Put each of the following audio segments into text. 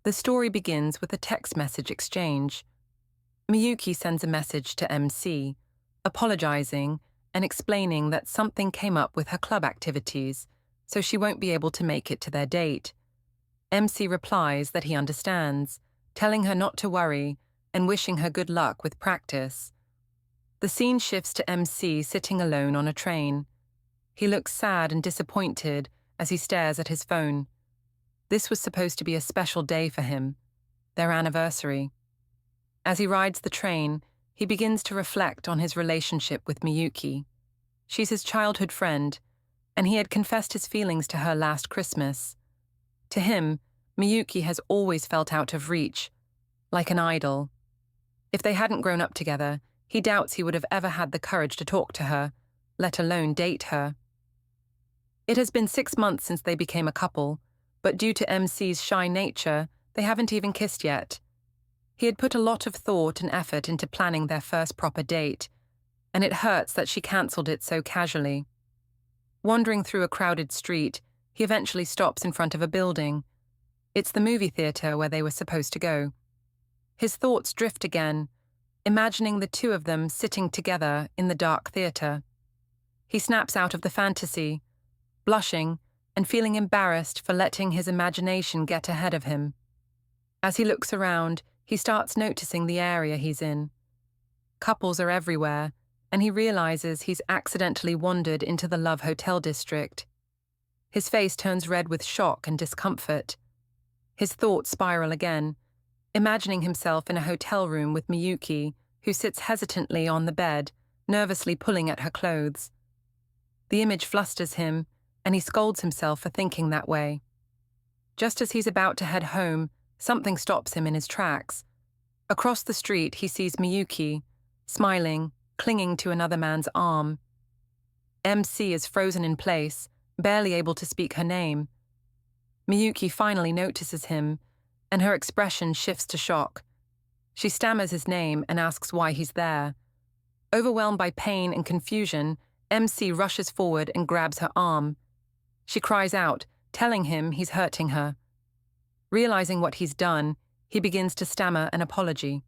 The story begins with a text message exchange. Miyuki sends a message to MC, apologizing and explaining that something came up with her club activities, so she won't be able to make it to their date. MC replies that he understands, telling her not to worry and wishing her good luck with practice. The scene shifts to MC sitting alone on a train. He looks sad and disappointed as he stares at his phone. This was supposed to be a special day for him, their anniversary. As he rides the train, he begins to reflect on his relationship with Miyuki. She's his childhood friend, and he had confessed his feelings to her last Christmas. To him, Miyuki has always felt out of reach, like an idol. If they hadn't grown up together, he doubts he would have ever had the courage to talk to her, let alone date her. It has been 6 months since they became a couple, but due to MC's shy nature, they haven't even kissed yet. He had put a lot of thought and effort into planning their first proper date, and it hurts that she cancelled it so casually. Wandering through a crowded street, he eventually stops in front of a building. It's the movie theatre where they were supposed to go. His thoughts drift again, imagining the two of them sitting together in the dark theatre. He snaps out of the fantasy, blushing and feeling embarrassed for letting his imagination get ahead of him. As he looks around, he starts noticing the area he's in. Couples are everywhere, and he realizes he's accidentally wandered into the Love Hotel district. His face turns red with shock and discomfort. His thoughts spiral again, imagining himself in a hotel room with Miyuki, who sits hesitantly on the bed, nervously pulling at her clothes. The image flusters him, and he scolds himself for thinking that way. Just as he's about to head home, something stops him in his tracks. Across the street, he sees Miyuki, smiling, clinging to another man's arm. MC is frozen in place, barely able to speak her name. Miyuki finally notices him, and her expression shifts to shock. She stammers his name and asks why he's there. Overwhelmed by pain and confusion, MC rushes forward and grabs her arm. She cries out, telling him he's hurting her. Realizing what he's done, he begins to stammer an apology.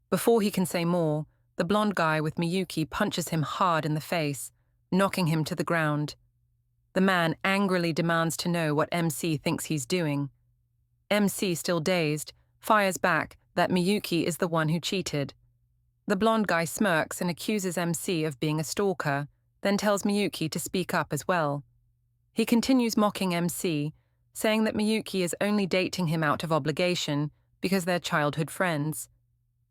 Before he can say more, the blonde guy with Miyuki punches him hard in the face, knocking him to the ground. The man angrily demands to know what MC thinks he's doing. MC, still dazed, fires back that Miyuki is the one who cheated. The blonde guy smirks and accuses MC of being a stalker, then tells Miyuki to speak up as well. He continues mocking MC, saying that Miyuki is only dating him out of obligation because they're childhood friends.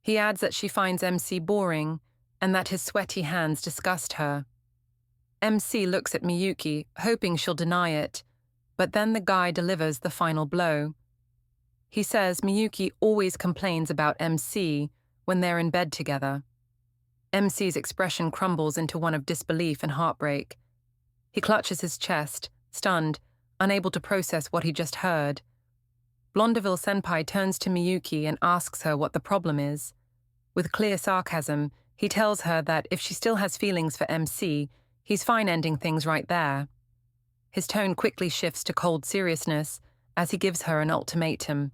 He adds that she finds MC boring and that his sweaty hands disgust her. MC looks at Miyuki, hoping she'll deny it, but then the guy delivers the final blow. He says Miyuki always complains about MC when they're in bed together. MC's expression crumbles into one of disbelief and heartbreak. He clutches his chest, stunned, unable to process what he just heard. Blondeville Senpai turns to Miyuki and asks her what the problem is. With clear sarcasm, he tells her that if she still has feelings for MC, he's fine ending things right there. His tone quickly shifts to cold seriousness as he gives her an ultimatum.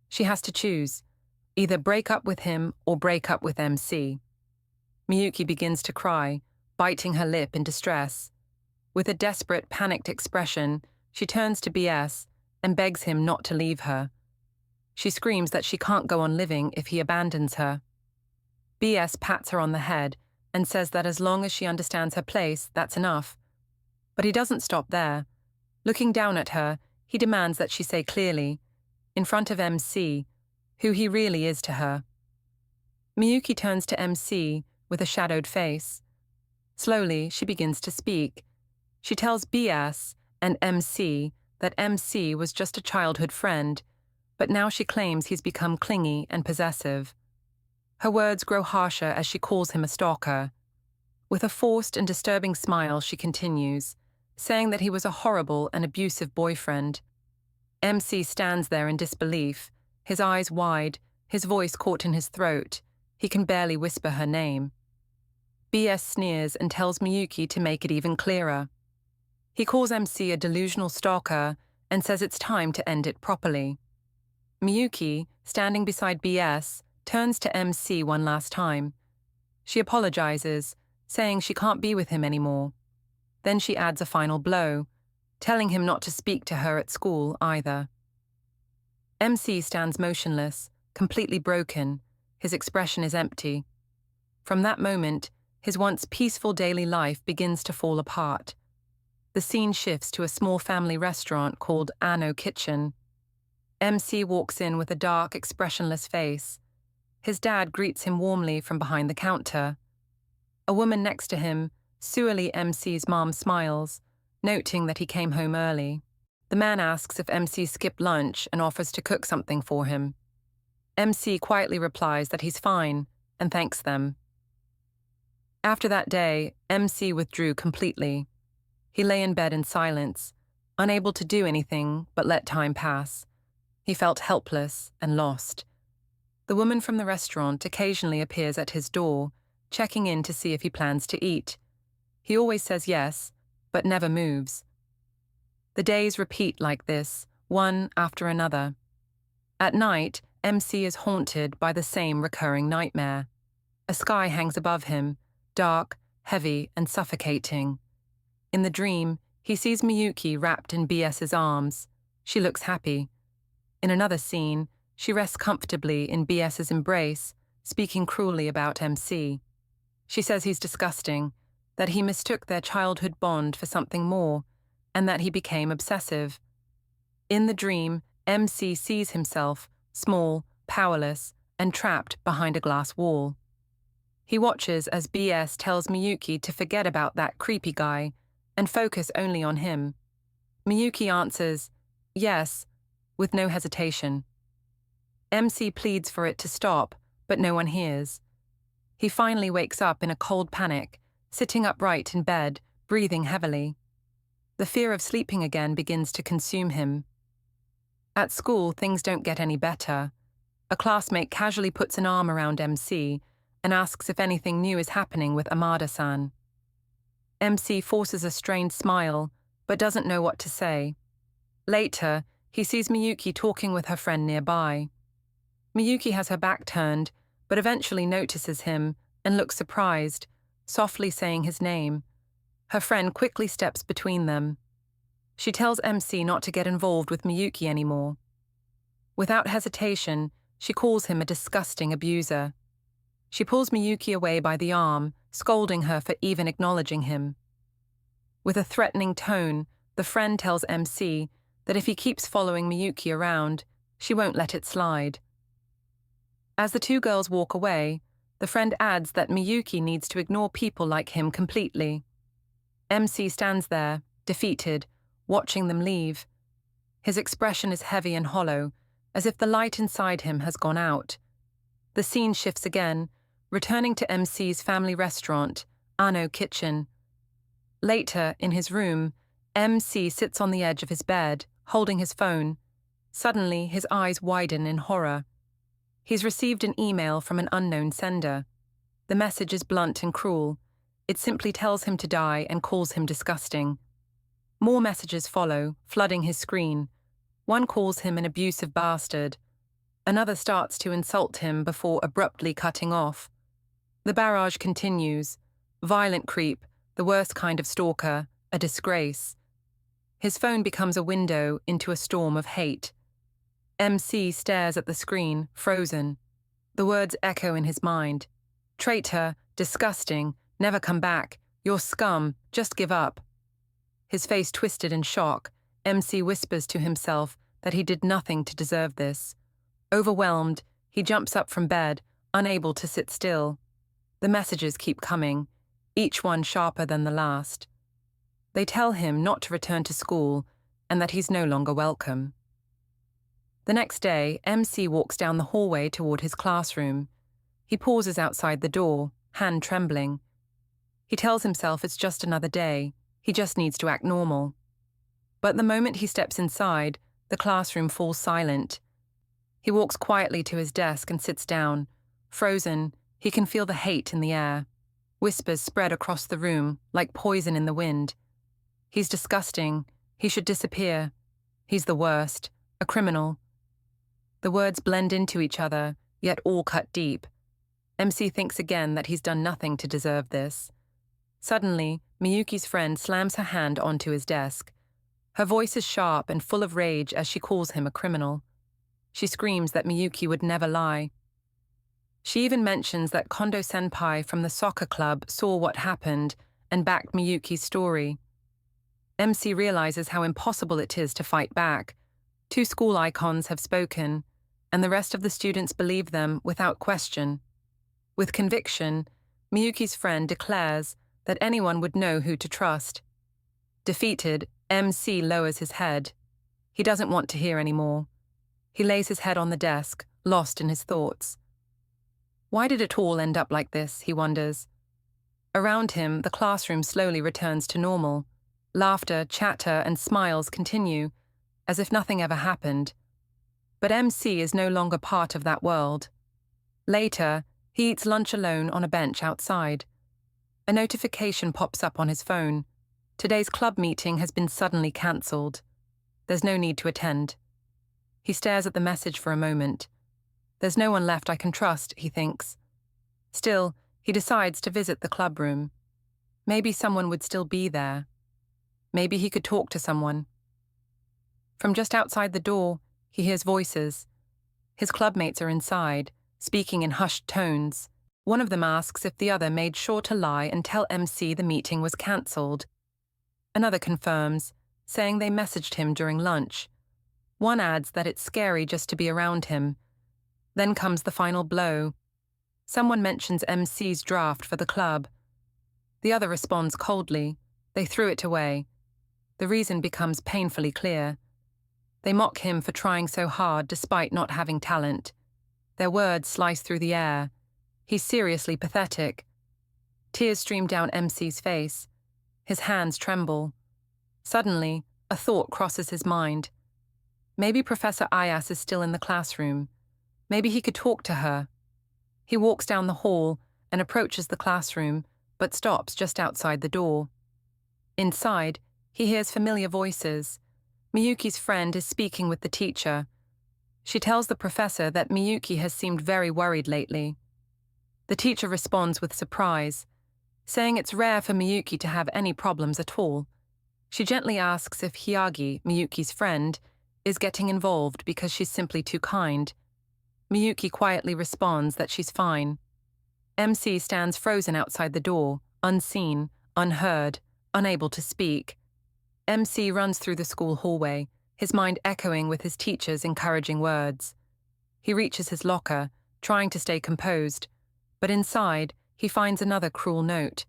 She has to choose, either break up with him or break up with MC. Miyuki begins to cry, biting her lip in distress. With a desperate, panicked expression, she turns to BS and begs him not to leave her. She screams that she can't go on living if he abandons her. BS pats her on the head and says that as long as she understands her place, that's enough. But he doesn't stop there. Looking down at her, he demands that she say clearly, in front of MC, who he really is to her. Miyuki turns to MC with a shadowed face. Slowly, she begins to speak. She tells BS and MC that MC was just a childhood friend, but now she claims he's become clingy and possessive. Her words grow harsher as she calls him a stalker. With a forced and disturbing smile, she continues, saying that he was a horrible and abusive boyfriend. MC stands there in disbelief, his eyes wide, his voice caught in his throat. He can barely whisper her name. BS sneers and tells Miyuki to make it even clearer. He calls MC a delusional stalker and says it's time to end it properly. Miyuki, standing beside BS, turns to MC one last time. She apologizes, saying she can't be with him anymore. Then she adds a final blow, telling him not to speak to her at school either. MC stands motionless, completely broken. His expression is empty. From that moment, his once peaceful daily life begins to fall apart. The scene shifts to a small family restaurant called Anno Kitchen. MC walks in with a dark, expressionless face. His dad greets him warmly from behind the counter. A woman next to him, Sually MC's mom, smiles, noting that he came home early. The man asks if MC skipped lunch and offers to cook something for him. MC quietly replies that he's fine and thanks them. After that day, MC withdrew completely. He lay in bed in silence, unable to do anything but let time pass. He felt helpless and lost. The woman from the restaurant occasionally appears at his door, checking in to see if he plans to eat. He always says yes, but never moves. The days repeat like this, one after another. At night, MC is haunted by the same recurring nightmare. A sky hangs above him, dark, heavy, and suffocating. In the dream, he sees Miyuki wrapped in BS's arms. She looks happy. In another scene, she rests comfortably in BS's embrace, speaking cruelly about MC. She says he's disgusting, that he mistook their childhood bond for something more, and that he became obsessive. In the dream, MC sees himself, small, powerless, and trapped behind a glass wall. He watches as BS tells Miyuki to forget about that creepy guy and focus only on him. Miyuki answers, yes, with no hesitation. MC pleads for it to stop, but no one hears. He finally wakes up in a cold panic, sitting upright in bed, breathing heavily. The fear of sleeping again begins to consume him. At school, things don't get any better. A classmate casually puts an arm around MC and asks if anything new is happening with Amada-san. MC forces a strained smile, but doesn't know what to say. Later, he sees Miyuki talking with her friend nearby. Miyuki has her back turned, but eventually notices him and looks surprised, softly saying his name. Her friend quickly steps between them. She tells MC not to get involved with Miyuki anymore. Without hesitation, she calls him a disgusting abuser. She pulls Miyuki away by the arm, scolding her for even acknowledging him. With a threatening tone, the friend tells MC that if he keeps following Miyuki around, she won't let it slide. As the two girls walk away, the friend adds that Miyuki needs to ignore people like him completely. MC stands there, defeated, watching them leave. His expression is heavy and hollow, as if the light inside him has gone out. The scene shifts again, returning to MC's family restaurant, Anno Kitchen. Later, in his room, MC sits on the edge of his bed, holding his phone. Suddenly, his eyes widen in horror. He's received an email from an unknown sender. The message is blunt and cruel. It simply tells him to die and calls him disgusting. More messages follow, flooding his screen. One calls him an abusive bastard. Another starts to insult him before abruptly cutting off. The barrage continues. Violent creep, the worst kind of stalker, a disgrace. His phone becomes a window into a storm of hate. MC stares at the screen, frozen. The words echo in his mind. Traitor, disgusting, never come back, you're scum, just give up. His face twisted in shock, MC whispers to himself that he did nothing to deserve this. Overwhelmed, he jumps up from bed, unable to sit still. The messages keep coming, each one sharper than the last. They tell him not to return to school and that he's no longer welcome. The next day, MC walks down the hallway toward his classroom. He pauses outside the door, hand trembling. He tells himself it's just another day, he just needs to act normal. But the moment he steps inside, the classroom falls silent. He walks quietly to his desk and sits down. Frozen, he can feel the hate in the air. Whispers spread across the room, like poison in the wind. He's disgusting. He should disappear. He's the worst. A criminal. The words blend into each other, yet all cut deep. MC thinks again that he's done nothing to deserve this. Suddenly, Miyuki's friend slams her hand onto his desk. Her voice is sharp and full of rage as she calls him a criminal. She screams that Miyuki would never lie. She even mentions that Kondo-senpai from the soccer club saw what happened and backed Miyuki's story. MC realizes how impossible it is to fight back. Two school icons have spoken, and the rest of the students believe them without question. With conviction, Miyuki's friend declares that anyone would know who to trust. Defeated, MC lowers his head. He doesn't want to hear anymore. He lays his head on the desk, lost in his thoughts. Why did it all end up like this, he wonders. Around him, the classroom slowly returns to normal. Laughter, chatter, and smiles continue, as if nothing ever happened. But MC is no longer part of that world. Later, he eats lunch alone on a bench outside. A notification pops up on his phone. Today's club meeting has been suddenly cancelled. There's no need to attend. He stares at the message for a moment. There's no one left I can trust, he thinks. Still, he decides to visit the club room. Maybe someone would still be there. Maybe he could talk to someone. From just outside the door, he hears voices. His clubmates are inside, speaking in hushed tones. One of them asks if the other made sure to lie and tell MC the meeting was cancelled. Another confirms, saying they messaged him during lunch. One adds that it's scary just to be around him. Then comes the final blow. Someone mentions MC's draft for the club. The other responds coldly. They threw it away. The reason becomes painfully clear. They mock him for trying so hard despite not having talent. Their words slice through the air. He's seriously pathetic. Tears stream down MC's face. His hands tremble. Suddenly, a thought crosses his mind. Maybe Professor Ayas is still in the classroom. Maybe he could talk to her. He walks down the hall and approaches the classroom, but stops just outside the door. Inside, he hears familiar voices. Miyuki's friend is speaking with the teacher. She tells the professor that Miyuki has seemed very worried lately. The teacher responds with surprise, saying it's rare for Miyuki to have any problems at all. She gently asks if Hyagi, Miyuki's friend, is getting involved because she's simply too kind. Miyuki quietly responds that she's fine. MC stands frozen outside the door, unseen, unheard, unable to speak. MC runs through the school hallway, his mind echoing with his teacher's encouraging words. He reaches his locker, trying to stay composed, but inside, he finds another cruel note.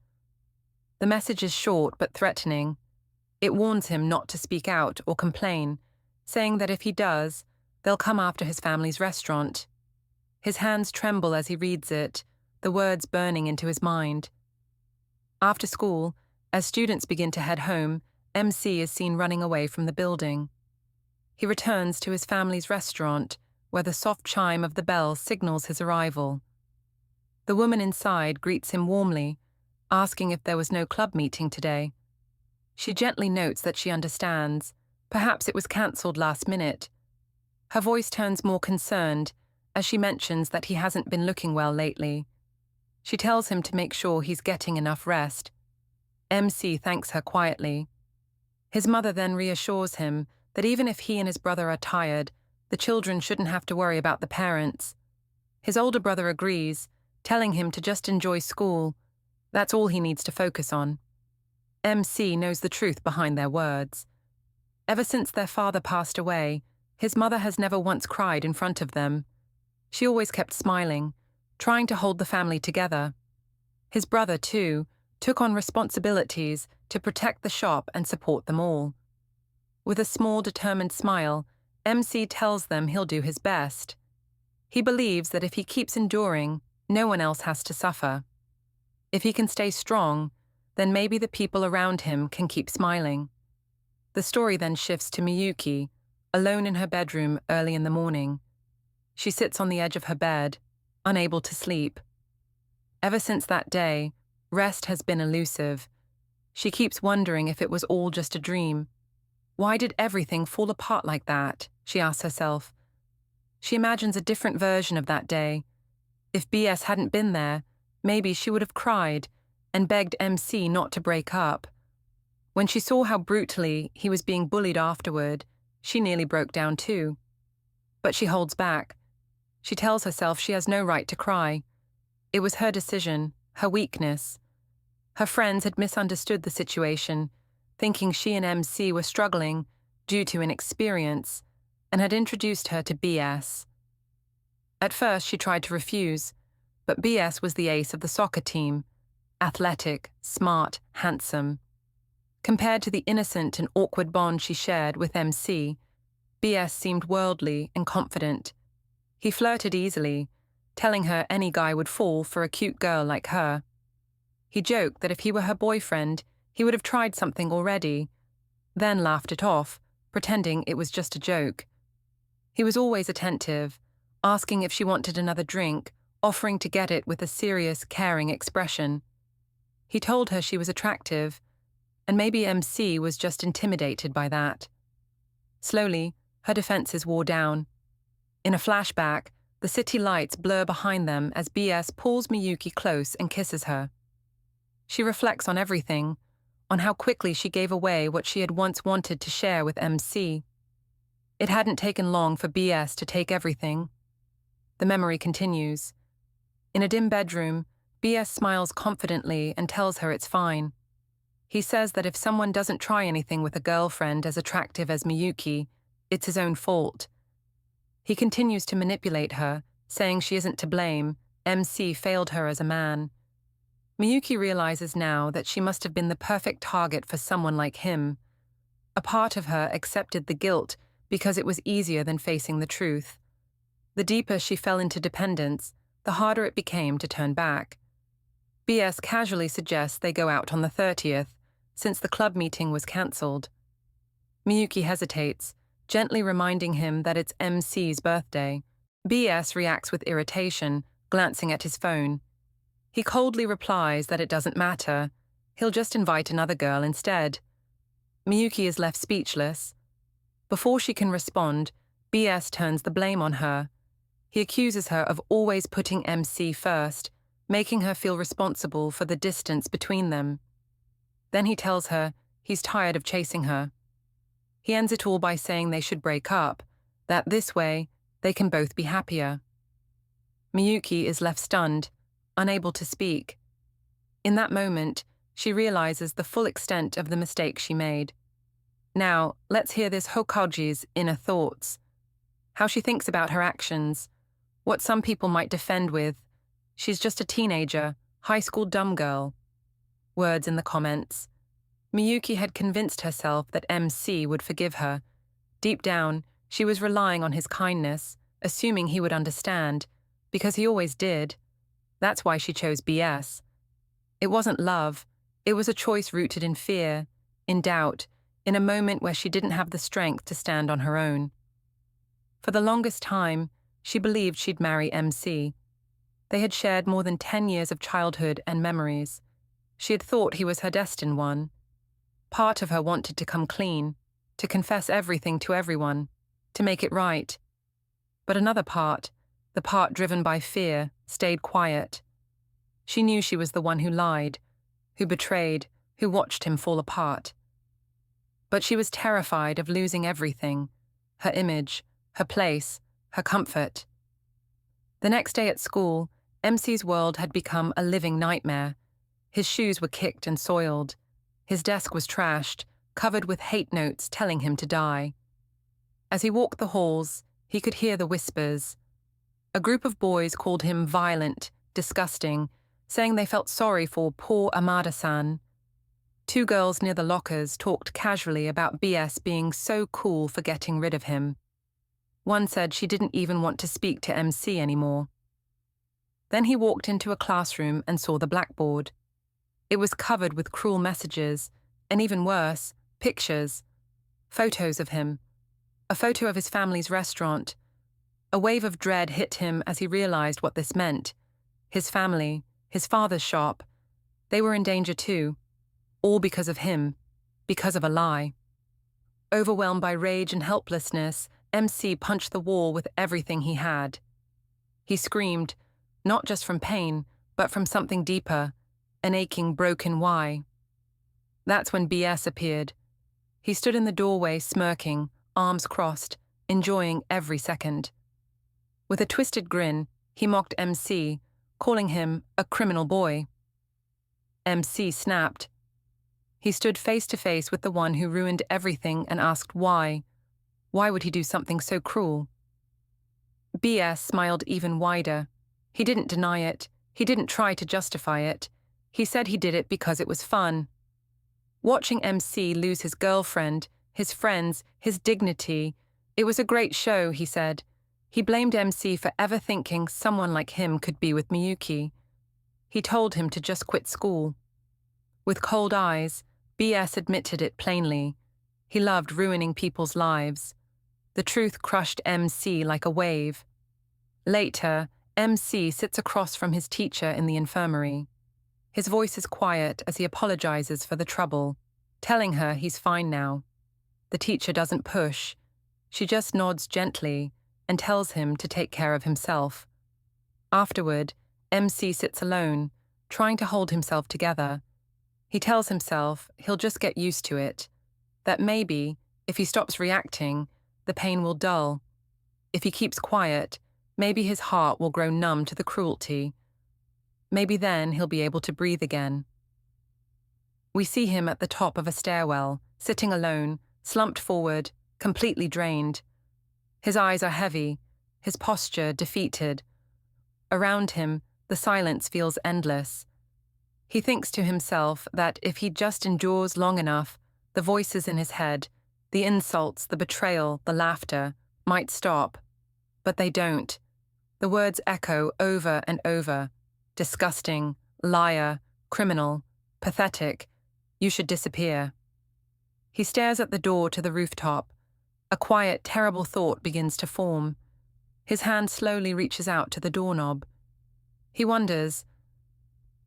The message is short but threatening. It warns him not to speak out or complain, saying that if he does, they'll come after his family's restaurant. His hands tremble as he reads it, the words burning into his mind. After school, as students begin to head home, MC is seen running away from the building. He returns to his family's restaurant, where the soft chime of the bell signals his arrival. The woman inside greets him warmly, asking if there was no club meeting today. She gently notes that she understands. Perhaps it was cancelled last minute. Her voice turns more concerned as she mentions that he hasn't been looking well lately. She tells him to make sure he's getting enough rest. MC thanks her quietly. His mother then reassures him that even if he and his brother are tired, the children shouldn't have to worry about the parents. His older brother agrees, telling him to just enjoy school. That's all he needs to focus on. MC knows the truth behind their words. Ever since their father passed away, his mother has never once cried in front of them. She always kept smiling, trying to hold the family together. His brother, too, took on responsibilities to protect the shop and support them all. With a small, determined smile, MC tells them he'll do his best. He believes that if he keeps enduring, no one else has to suffer. If he can stay strong, then maybe the people around him can keep smiling. The story then shifts to Miyuki, alone in her bedroom early in the morning. She sits on the edge of her bed, unable to sleep. Ever since that day, rest has been elusive. She keeps wondering if it was all just a dream. Why did everything fall apart like that? She asks herself. She imagines a different version of that day. If BS hadn't been there, maybe she would have cried and begged MC not to break up. When she saw how brutally he was being bullied afterward, she nearly broke down too. But she holds back. She tells herself she has no right to cry. It was her decision, her weakness. Her friends had misunderstood the situation, thinking she and MC were struggling due to inexperience, and had introduced her to BS. At first she tried to refuse, but BS was the ace of the soccer team, athletic, smart, handsome. Compared to the innocent and awkward bond she shared with MC, BS seemed worldly and confident. He flirted easily, telling her any guy would fall for a cute girl like her. He joked that if he were her boyfriend, he would have tried something already, then laughed it off, pretending it was just a joke. He was always attentive, asking if she wanted another drink, offering to get it with a serious, caring expression. He told her she was attractive, and maybe MC was just intimidated by that. Slowly, her defenses wore down. In a flashback, the city lights blur behind them as BS pulls Miyuki close and kisses her. She reflects on everything, on how quickly she gave away what she had once wanted to share with MC. It hadn't taken long for BS to take everything. The memory continues. In a dim bedroom, BS smiles confidently and tells her it's fine. He says that if someone doesn't try anything with a girlfriend as attractive as Miyuki, it's his own fault. He continues to manipulate her, saying she isn't to blame. MC failed her as a man. Miyuki realizes now that she must have been the perfect target for someone like him. A part of her accepted the guilt because it was easier than facing the truth. The deeper she fell into dependence, the harder it became to turn back. BS casually suggests they go out on the 30th, since the club meeting was cancelled. Miyuki hesitates, gently reminding him that it's MC's birthday. BS reacts with irritation, glancing at his phone. He coldly replies that it doesn't matter. He'll just invite another girl instead. Miyuki is left speechless. Before she can respond, BS turns the blame on her. He accuses her of always putting MC first, making her feel responsible for the distance between them. Then he tells her he's tired of chasing her. He ends it all by saying they should break up, that this way they can both be happier. Miyuki is left stunned, unable to speak. In that moment, she realizes the full extent of the mistake she made. Now, let's hear this Hokaji's inner thoughts. How she thinks about her actions, what some people might defend with, she's just a teenager, high school dumb girl. Words in the comments. Miyuki had convinced herself that MC would forgive her. Deep down, she was relying on his kindness, assuming he would understand, because he always did. That's why she chose BS. It wasn't love. It was a choice rooted in fear, in doubt, in a moment where she didn't have the strength to stand on her own. For the longest time, she believed she'd marry MC. They had shared more than 10 years of childhood and memories. She had thought he was her destined one. Part of her wanted to come clean, to confess everything to everyone, to make it right. But another part, the part driven by fear, stayed quiet. She knew she was the one who lied, who betrayed, who watched him fall apart. But she was terrified of losing everything, her image, her place, her comfort. The next day at school, MC's world had become a living nightmare. His shoes were kicked and soiled. His desk was trashed, covered with hate notes telling him to die. As he walked the halls, he could hear the whispers. A group of boys called him violent, disgusting, saying they felt sorry for poor Amada-san. 2 girls near the lockers talked casually about BS being so cool for getting rid of him. One said she didn't even want to speak to MC anymore. Then he walked into a classroom and saw the blackboard. It was covered with cruel messages, and even worse, pictures. Photos of him. A photo of his family's restaurant. A wave of dread hit him as he realized what this meant. His family, his father's shop, they were in danger too. All because of him, because of a lie. Overwhelmed by rage and helplessness, MC punched the wall with everything he had. He screamed, not just from pain, but from something deeper, an aching, broken why. That's when BS appeared. He stood in the doorway smirking, arms crossed, enjoying every second. With a twisted grin, he mocked MC, calling him a criminal boy. MC snapped. He stood face to face with the one who ruined everything and asked why. Why would he do something so cruel? BS smiled even wider. He didn't deny it. He didn't try to justify it. He said he did it because it was fun. Watching MC lose his girlfriend, his friends, his dignity, it was a great show, he said. He blamed MC for ever thinking someone like him could be with Miyuki. He told him to just quit school. With cold eyes, BS admitted it plainly. He loved ruining people's lives. The truth crushed MC like a wave. Later, MC sits across from his teacher in the infirmary. His voice is quiet as he apologizes for the trouble, telling her he's fine now. The teacher doesn't push. She just nods gently and tells him to take care of himself. Afterward, MC sits alone, trying to hold himself together. He tells himself he'll just get used to it, that maybe, if he stops reacting, the pain will dull. If he keeps quiet, maybe his heart will grow numb to the cruelty. Maybe then he'll be able to breathe again. We see him at the top of a stairwell, sitting alone, slumped forward, completely drained. His eyes are heavy, his posture defeated. Around him, the silence feels endless. He thinks to himself that if he just endures long enough, the voices in his head, the insults, the betrayal, the laughter, might stop. But they don't. The words echo over and over. Disgusting, liar, criminal, pathetic, you should disappear. He stares at the door to the rooftop. A quiet, terrible thought begins to form. His hand slowly reaches out to the doorknob. He wonders,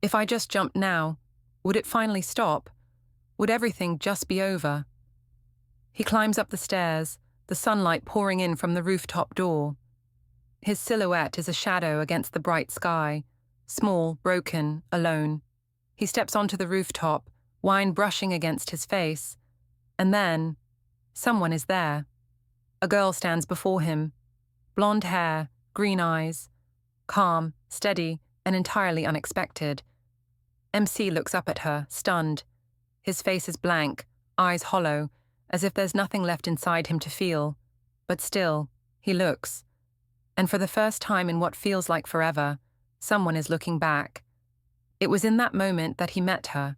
if I just jumped now, would it finally stop? Would everything just be over? He climbs up the stairs, the sunlight pouring in from the rooftop door. His silhouette is a shadow against the bright sky, small, broken, alone. He steps onto the rooftop, wine brushing against his face. And then, someone is there. A girl stands before him. Blonde hair, green eyes. Calm, steady, and entirely unexpected. MC looks up at her, stunned. His face is blank, eyes hollow, as if there's nothing left inside him to feel. But still, he looks. And for the first time in what feels like forever, someone is looking back. It was in that moment that he met her,